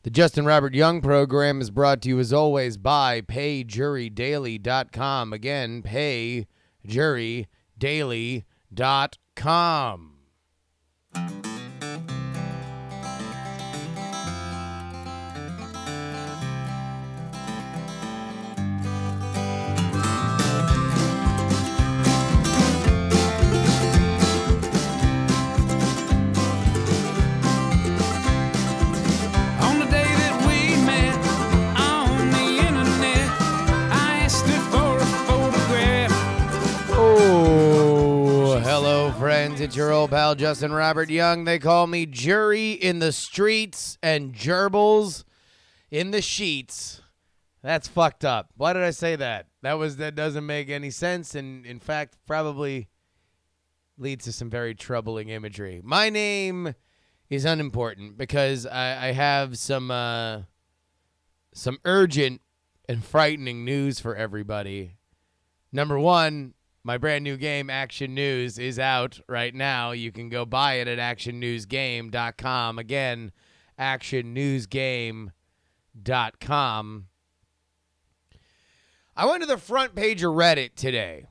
The Justin Robert Young program is brought to you, as always, by PayJuryDaily.com. Again, PayJuryDaily.com. It's your old pal, Justin Robert Young. They call me JuRY in the streets and gerbils in the sheets. That's fucked up. Why did I say that? That doesn't make any sense, and in fact, probably leads to some very troubling imagery. My name is unimportant because I have some urgent and frightening news for everybody. Number one, my brand new game, Action News, is out right now. You can go buy it at actionnewsgame.com. Again, actionnewsgame.com. I went to the front page of Reddit today.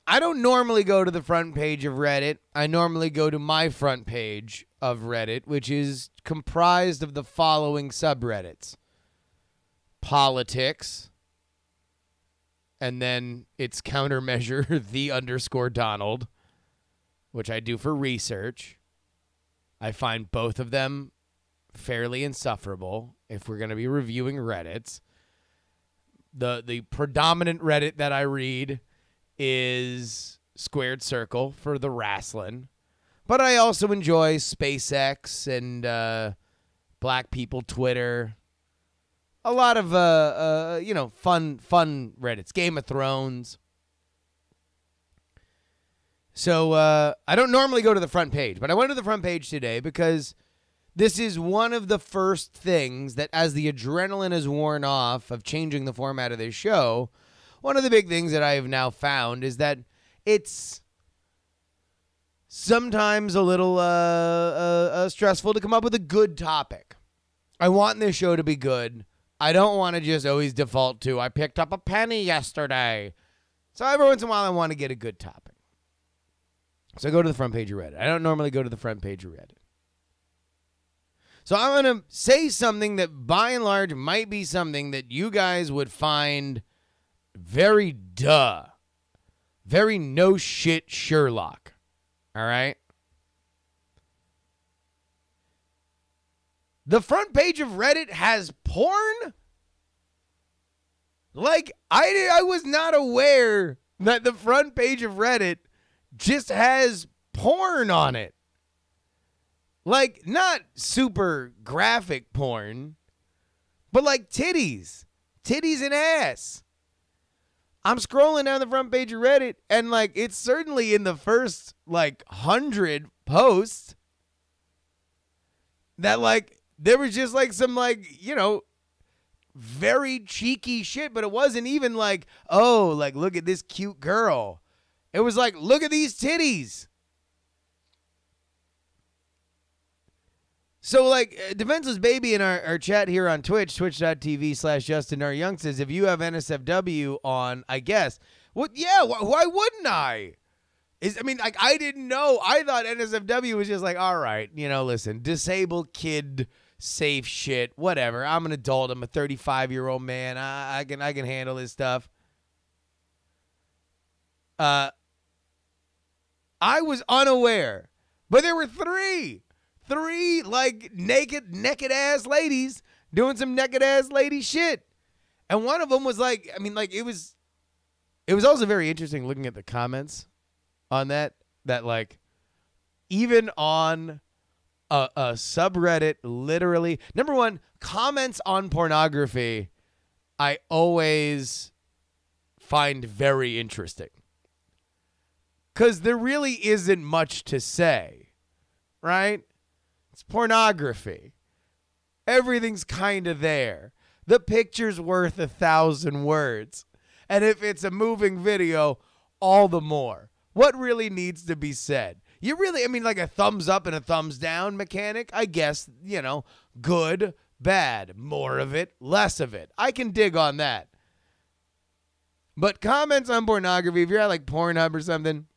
I don't normally go to the front page of Reddit. I normally go to my front page of Reddit, which is comprised of the following subreddits: politics, and then its countermeasure, _Donald, which I do for research. I find both of them fairly insufferable if we're going to be reviewing Reddits. The predominant Reddit that I read is Squared Circle for the wrestling. But I also enjoy SpaceX and Black People Twitter. A lot of, fun Reddits. Game of Thrones. So I don't normally go to the front page, but I went to the front page today because this is one of the first things that, as the adrenaline is worn off of changing the format of this show, one of the big things that I have now found is that it's sometimes a little stressful to come up with a good topic. I want this show to be good. I don't want to just always default to, I picked up a penny yesterday. So every once in a while, I want to get a good topic. So I go to the front page of Reddit. I don't normally go to the front page of Reddit. So I'm going to say something that, by and large, might be something that you guys would find very very no shit Sherlock. All right? The front page of Reddit has porn? Like, I was not aware that the front page of Reddit just has porn on it. Like, not super graphic porn, but like titties. Titties and ass. I'm scrolling down the front page of Reddit, and like, it's certainly in the first, 100 posts that, there was just some very cheeky shit, but it wasn't even look at this cute girl. It was look at these titties. So Defenseless Baby in our chat here on Twitch, twitch.tv/JustinRYoung says, if you have NSFW on, I guess. Well, yeah, why wouldn't I? I didn't know. I thought NSFW was just all right, listen, disabled kid safe shit, whatever. I'm an adult. I'm a 35-year-old man. I can handle this stuff. I was unaware, but there were three naked ass ladies doing some naked ass lady shit, and one of them was it was also very interesting looking at the comments on that even on a subreddit, literally, number one, comments on pornography I always find very interesting, because there really isn't much to say, right? It's pornography. Everything's kind of there. The picture's worth 1,000 words. And if it's a moving video, all the more. What really needs to be said? You really, a thumbs up and a thumbs down mechanic, I guess, good, bad. More of it, less of it. I can dig on that. But comments on pornography, if you're at like Pornhub or something,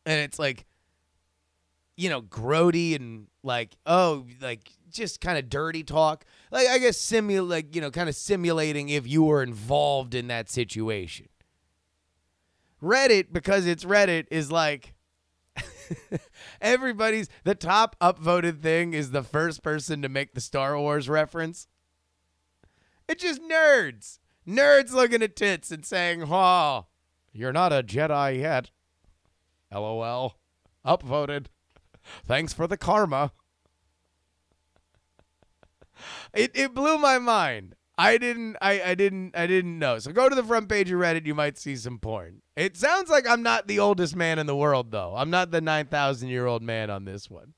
and it's like, grody and like, oh, like just kind of dirty talk. Like, I guess kind of simulating if you were involved in that situation. Reddit, because it's Reddit, is like the top upvoted thing is the first person to make the Star Wars reference. It's just nerds. Nerds looking at tits and saying, "Oh, you're not a Jedi yet. LOL. Upvoted. Thanks for the karma." It blew my mind. I didn't know. So go to the front page of Reddit, you might see some porn. It sounds like I'm not the oldest man in the world, though. I'm not the 9,000-year-old man on this one.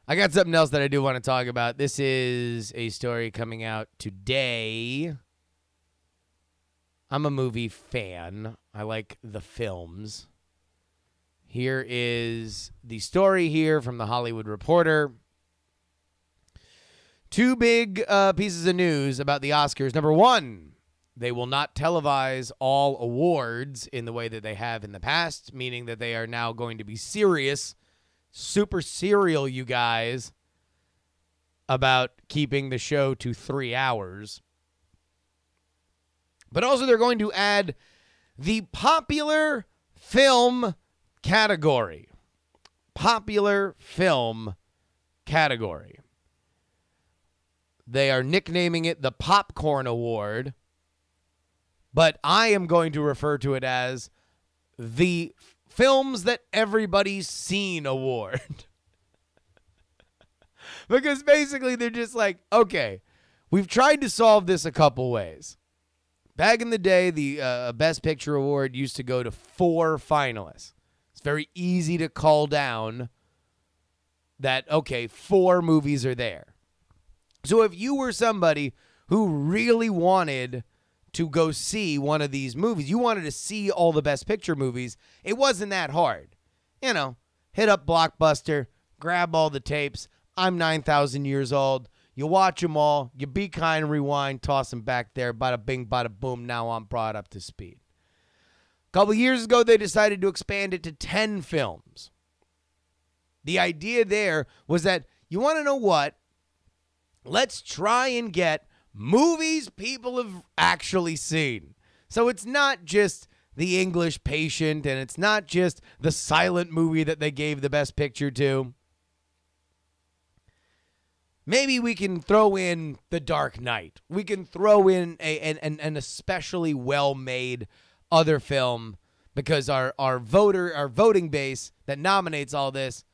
I got something else that I do want to talk about. This is a story coming out today. I'm a movie fan. I like the films. Here is the story here from The Hollywood Reporter. Two big pieces of news about the Oscars. Number one, they will not televise all awards in the way that they have in the past, meaning that they are now going to be serious, super serial, you guys, about keeping the show to 3 hours. But also they're going to add the popular film category. Popular film category. They are nicknaming it the Popcorn Award, but I am going to refer to it as the Films That Everybody's Seen Award. Because basically they're just like, okay, we've tried to solve this a couple ways. Back in the day, the Best Picture Award used to go to 4 finalists. It's very easy to call down that, okay, 4 movies are there. So if you were somebody who really wanted to go see one of these movies, you wanted to see all the Best Picture movies, it wasn't that hard. Hit up Blockbuster, grab all the tapes. I'm 9,000 years old. You watch them all. You be kind, rewind, toss them back there. Bada bing, bada boom. Now I'm brought up to speed. A couple years ago, they decided to expand it to 10 films. The idea there was that, you want to know what? Let's try and get movies people have actually seen. So it's not just The English Patient, and it's not just the silent movie that they gave the Best Picture to. Maybe we can throw in The Dark Knight. We can throw in an especially well-made other film, because our voting base that nominates all this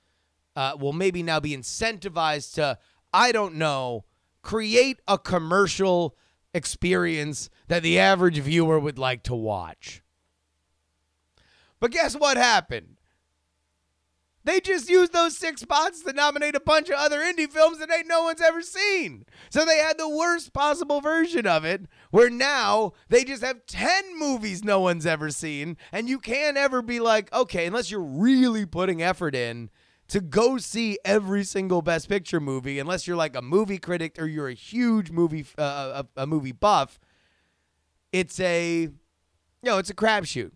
will maybe now be incentivized to, I don't know, create a commercial experience that the average viewer would like to watch. But guess what happened? They just used those 6 spots to nominate a bunch of other indie films that ain't no one's ever seen. So they had the worst possible version of it, where now they just have 10 movies no one's ever seen, and you can't ever be like, okay, unless you're really putting effort in to go see every single Best Picture movie, unless you're like a movie critic or you're a huge movie a movie buff, it's a crapshoot.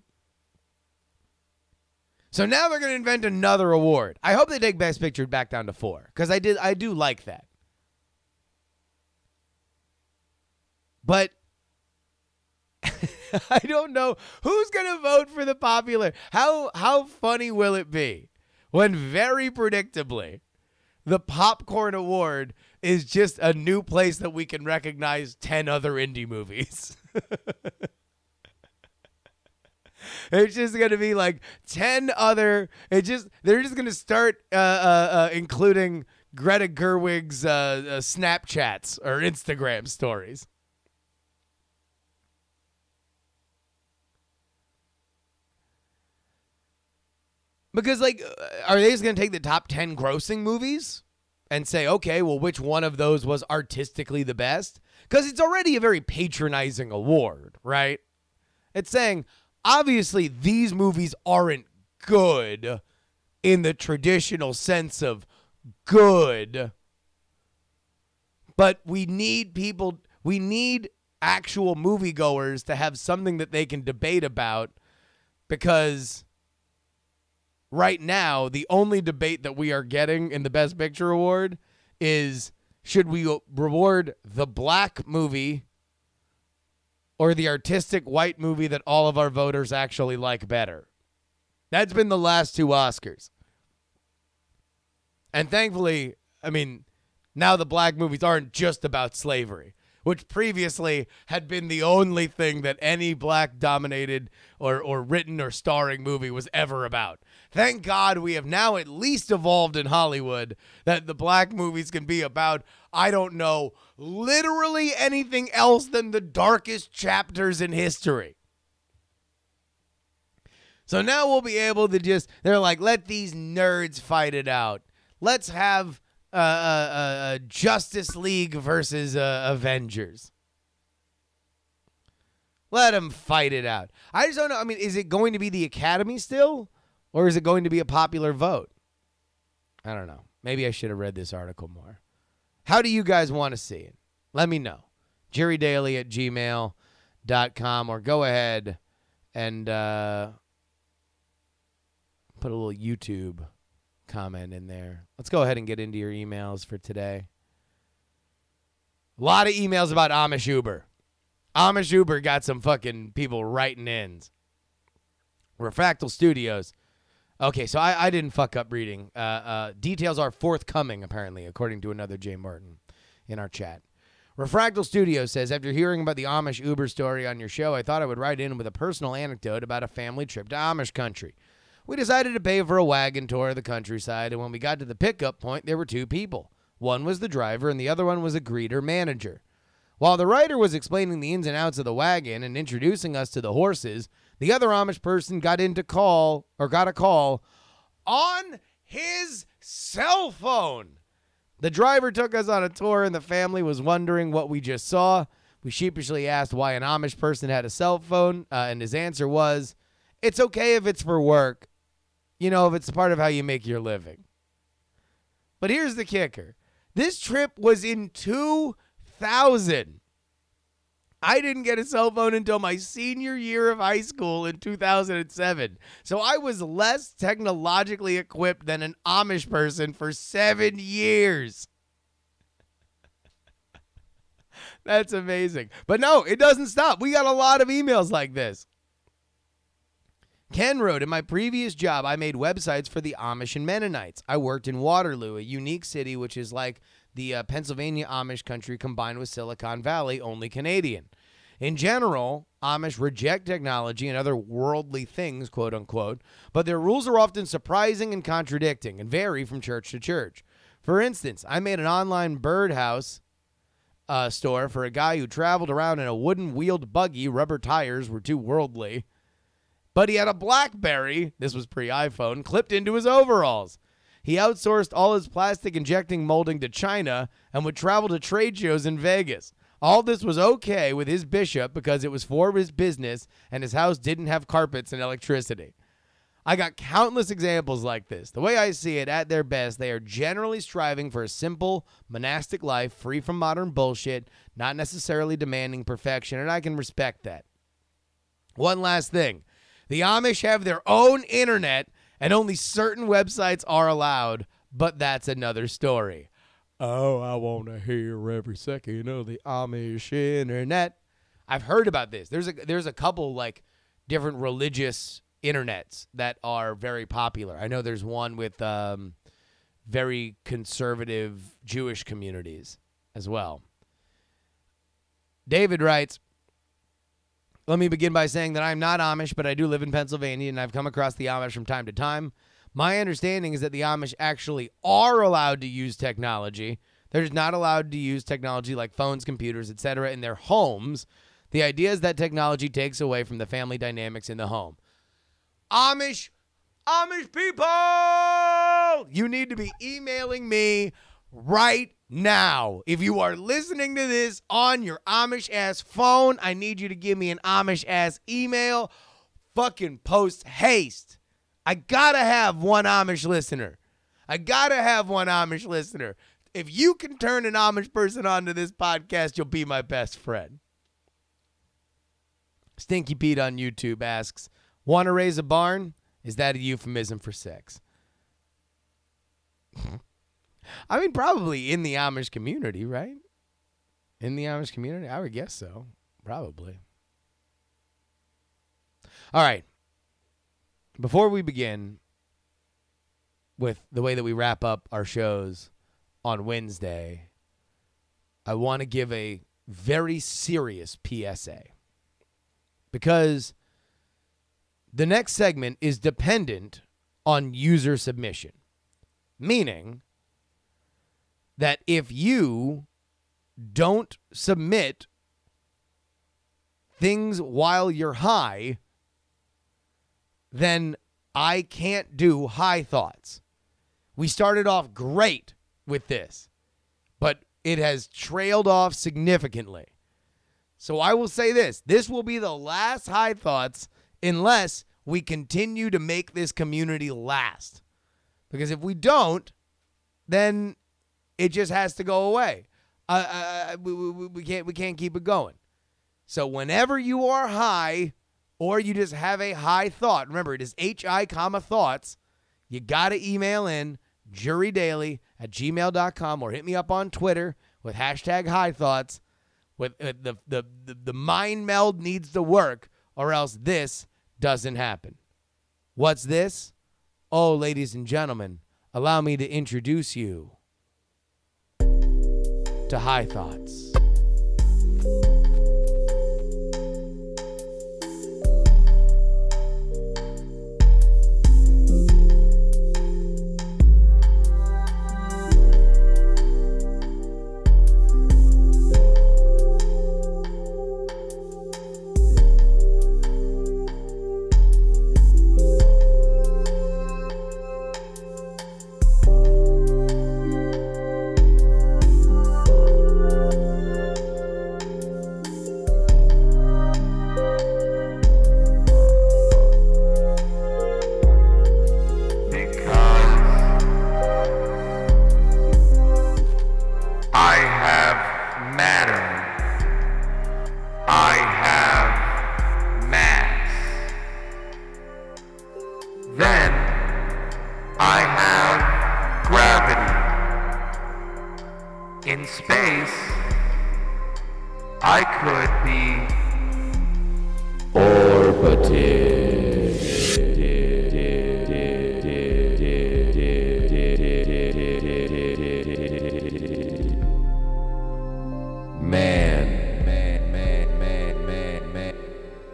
So now they're going to invent another award. I hope they take Best Picture back down to 4, because I do like that. But I don't know who's going to vote for the popular. How funny will it be when very predictably the Popcorn Award is just a new place that we can recognize 10 other indie movies? It's just going to be like 10 other. They're just going to start including Greta Gerwig's Snapchats or Instagram stories. Because, like, are they just going to take the top 10 grossing movies and say, okay, well, which one of those was artistically the best? Because it's already a very patronizing award, right? It's saying, obviously, these movies aren't good in the traditional sense of good. But we need actual moviegoers to have something that they can debate about, because right now, the only debate that we are getting in the Best Picture Award is, should we reward the black movie or the artistic white movie that all of our voters actually like better? That's been the last two Oscars. And thankfully, I mean, now the black movies aren't just about slavery, which previously had been the only thing that any black-dominated or written or starring movie was ever about. Thank God we have now at least evolved in Hollywood that the black movies can be about, I don't know, literally anything else than the darkest chapters in history. So now we'll be able to just, they're like, let these nerds fight it out. Let's have Justice League versus Avengers. Let them fight it out. I just don't know. I mean, is it going to be the Academy still? Or is it going to be a popular vote? I don't know. Maybe I should have read this article more. How do you guys want to see it? Let me know. JuRyDaily@gmail.com, or go ahead and put a little YouTube comment in there. Let's go ahead and get into your emails for today. A lot of emails about Amish Uber. Amish Uber got some fucking people writing ins. Refractal Studios. Okay, so I didn't fuck up reading. Details are forthcoming, apparently, according to another Jay Martin in our chat. Refractal Studios says, after hearing about the Amish Uber story on your show, I thought I would write in with a personal anecdote about a family trip to Amish country. We decided to pay for a wagon tour of the countryside, and when we got to the pickup point, there were two people. One was the driver, and the other one was a greeter manager. While the writer was explaining the ins and outs of the wagon and introducing us to the horses, the other Amish person got a call on his cell phone. The driver took us on a tour, and the family was wondering what we just saw. We sheepishly asked why an Amish person had a cell phone, and his answer was, it's okay if it's for work. You know, if it's part of how you make your living. But here's the kicker. This trip was in 2000. I didn't get a cell phone until my senior year of high school in 2007. So I was less technologically equipped than an Amish person for 7 years. That's amazing. But no, it doesn't stop. We got a lot of emails like this. Ken wrote, in my previous job, I made websites for the Amish and Mennonites. I worked in Waterloo, a unique city which is like the Pennsylvania Amish country combined with Silicon Valley, only Canadian. In general, Amish reject technology and other worldly things, quote unquote, but their rules are often surprising and contradicting and vary from church to church. For instance, I made an online birdhouse store for a guy who traveled around in a wooden wheeled buggy. Rubber tires were too worldly. But he had a BlackBerry, this was pre-iPhone, clipped into his overalls. He outsourced all his plastic injecting molding to China and would travel to trade shows in Vegas. All this was okay with his bishop because it was for his business and his house didn't have carpets and electricity. I got countless examples like this. The way I see it, at their best, they are generally striving for a simple, monastic life free from modern bullshit, not necessarily demanding perfection, and I can respect that. One last thing. The Amish have their own internet, and only certain websites are allowed, but that's another story. Oh, I want to hear every second of the Amish internet. I've heard about this. There's a couple, like, different religious internets that are very popular. I know there's one with very conservative Jewish communities as well. David writes, let me begin by saying that I'm not Amish, but I do live in Pennsylvania, and I've come across the Amish from time to time. My understanding is that the Amish actually are allowed to use technology. They're just not allowed to use technology like phones, computers, etc. in their homes. The idea is that technology takes away from the family dynamics in the home. Amish people! You need to be emailing me right now. If you are listening to this on your Amish-ass phone, I need you to give me an Amish-ass email. Fucking post haste. I gotta have one Amish listener. I got to have one Amish listener. If you can turn an Amish person onto this podcast, you'll be my best friend. Stinky Pete on YouTube asks, want to raise a barn? Is that a euphemism for sex? I mean, probably in the Amish community, right? In the Amish community? I would guess so. Probably. All right. Before we begin with the way that we wrap up our shows on Wednesday, I want to give a very serious PSA. Because the next segment is dependent on user submission. Meaning that if you don't submit things while you're high, then I can't do high thoughts. We started off great with this, but it has trailed off significantly. So I will say this. This will be the last high thoughts unless we continue to make this community last. Because if we don't, then it just has to go away. We can't keep it going. So whenever you are high or you just have a high thought, remember it is HI, thoughts, you got to email in jurydaily@gmail.com or hit me up on Twitter with hashtag high thoughts. With the mind meld needs to work or else this doesn't happen. What's this? Oh, ladies and gentlemen, allow me to introduce you to High Thoughts.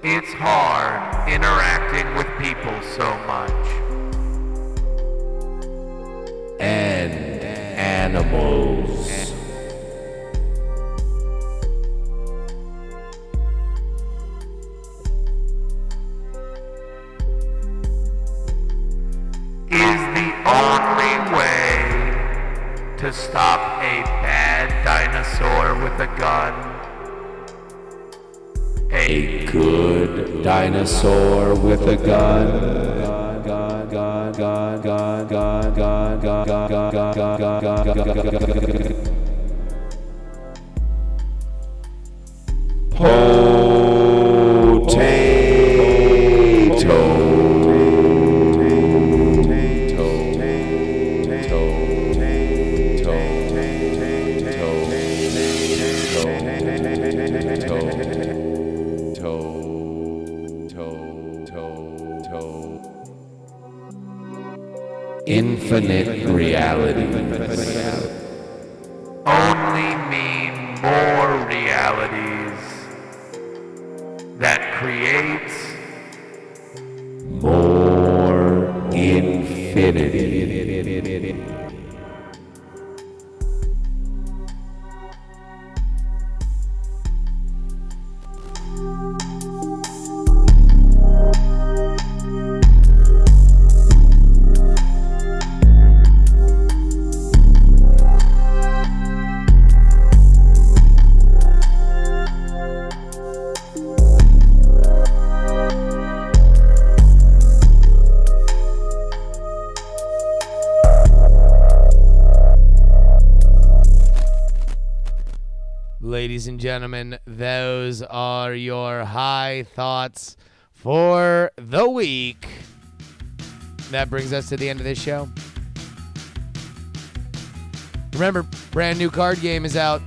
It's hard interacting with people so much. And animals. Is the only way to stop a bad dinosaur with a gun a good dinosaur with a gun. Infinite reality only mean more realities that creates more infinity. Ladies and gentlemen, those are your high thoughts for the week. That brings us to the end of this show. Remember, brand new card game is out.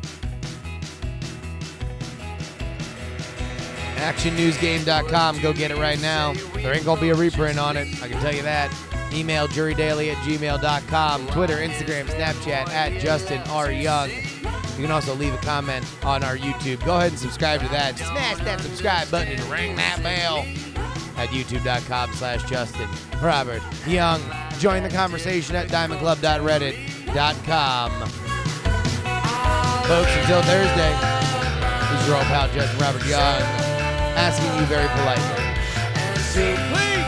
ActionNewsGame.com. Go get it right now. There ain't going to be a reprint on it. I can tell you that. Email jurydaily@gmail.com. Twitter, Instagram, Snapchat @JustinRYoung. You can also leave a comment on our YouTube. Go ahead and subscribe to that. Smash that subscribe button and ring that bell at youtube.com/Justin Robert Young. Join the conversation at diamondclub.reddit.com. Folks, until Thursday, this is your old pal Justin Robert Young asking you very politely to please,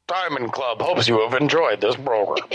Diamond Club hopes you have enjoyed this program.